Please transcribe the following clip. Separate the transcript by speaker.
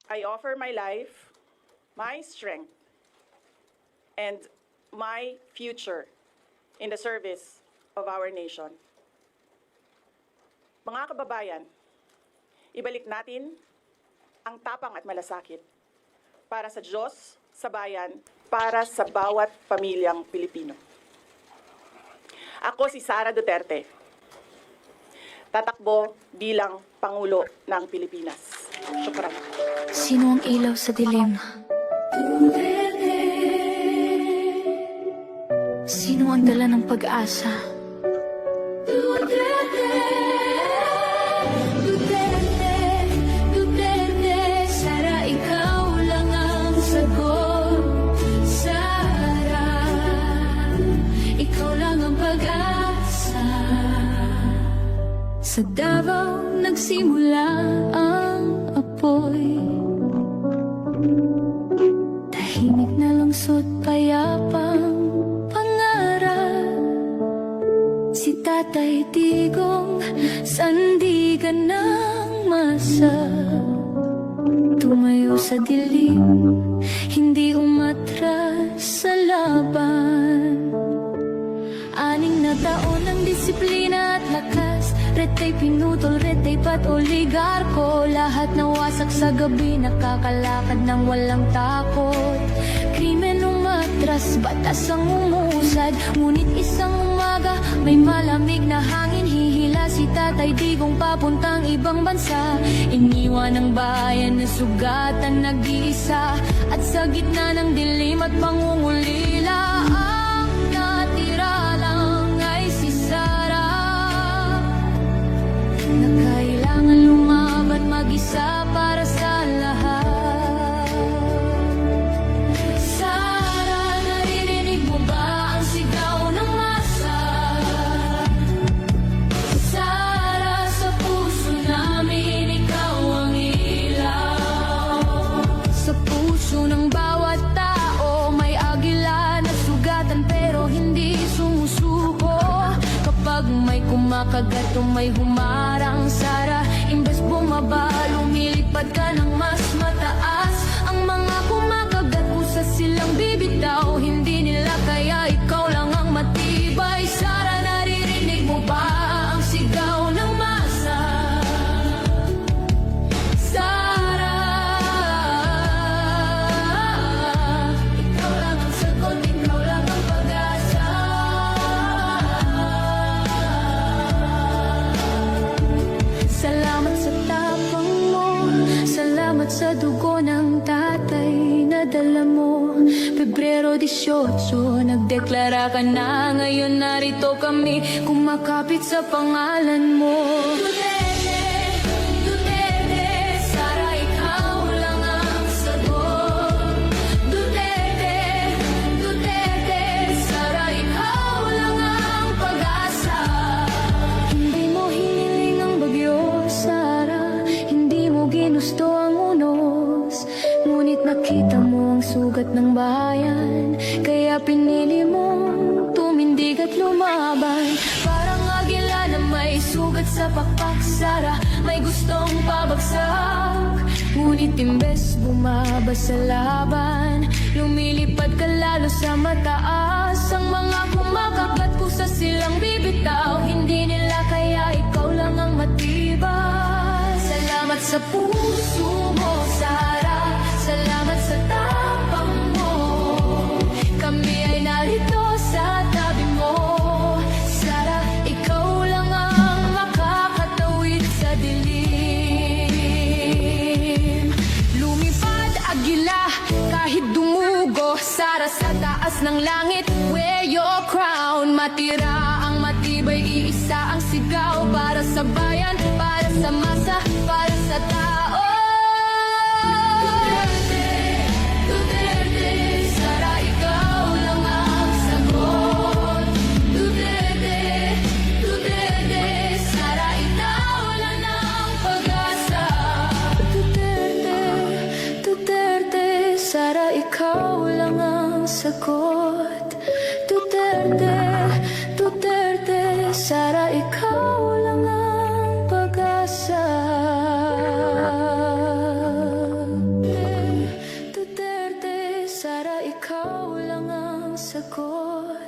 Speaker 1: I offer my life, my strength, and my future in the service of our nation. Mga kababayan, ibalik natin ang tapang at malasakit para sa Diyos, sa bayan, para sa bawat pamilyang Pilipino. Ako si Sara Duterte, tatakbo bilang Pangulo ng Pilipinas. Syukran.
Speaker 2: Sino ang ilaw sa dilim? Sino ang dala ng pag-asa? Sara, ikaw lang ang sagot. Sara, ikaw lang ang pag-asa. Sa Davao nagsimula ang apoy, tahimik na lungsod, payapang pangarap. Si Tatay Digong, sandigan ng masa, tumayo sa dilim, hindi umatras sa laban. 6 na taon ng disiplina at lakas, retay pinutol, retay pat oligarko. Lahat nawasak sa gabi, nakakalakad ng walang takot. Krimen umatras, batas ang umusad. Ngunit isang umaga, may malamig na hangin, hihila si Tatay Digong papuntang ibang bansa. Iniwan ng bayan na sugatan, nag-iisa, at sa gitna ng dilim at pangungulila, ang natira lang ay si Sara, na kailangan lumaban mag-isa para sa lahat. Sara, naririnig mo ba ang sigaw ng masa? Sara, sa puso namin ikaw ang ilaw. Sa puso ng bawat tao may agila na sugatan pero hindi sumusuko. Kapag may kumakagat o may humarang, Sara, imbes bumaba, lumilipad ka ng mas mataas. Ang mga kumakagat, kusa silang bibitaw, hindi nila kaya, ikaw lang ang matibay. Sara, naririnig mo ba ang sigaw ng masa? Sara, ikaw lang ang sagot, ikaw lang ang pag-asa. Salamat sa tapang mo, salamat sa dugo ng tatay na dala mo. Pebrero 18, nagdeklara ka na, ngayon narito kami, kumakapit sa pangalan mo. Duterte, Duterte, Sara, ikaw lang ang sagot. Duterte, Duterte, Sara, ikaw lang ang pag-asa. Hindi mo hiniling ang bagyo, Sara, hindi mo ginusto ang unos, ngunit nakita mo ang sugat ng bayan, kaya pinili mo tumindig at lumaban. Parang agila na may sugat sa pakpak, Sara, may gustong pabagsak, ngunit imbes bumaba sa laban, lumilipad ka lalo sa mataas. Ang mga kumakagat, kusa silang bibitaw, hindi nila kaya, ikaw lang ang matibay. Salamat sa puso mo, Sara, salamat sa tapang mo, kami ay narito sa tabi mo. Sara, ikaw lang ang makakatawid sa dilim. Lumipad agila kahit dumugo, Sara, sa taas ng langit, wear your crown. Matira ang matibay, iisa ang sigaw, para sa bayan, para sa masa, para sa tao. Duterte, Duterte, Sara, ikaw lang ang sagot. Duterte, Duterte, Sara, ikaw lang ang pag-asa. Duterte, Duterte, Sara, ikaw lang ang sagot. Duterte, Duterte, Sara, ikaw lang ang pag-asa. Para ikaw lang ang sagot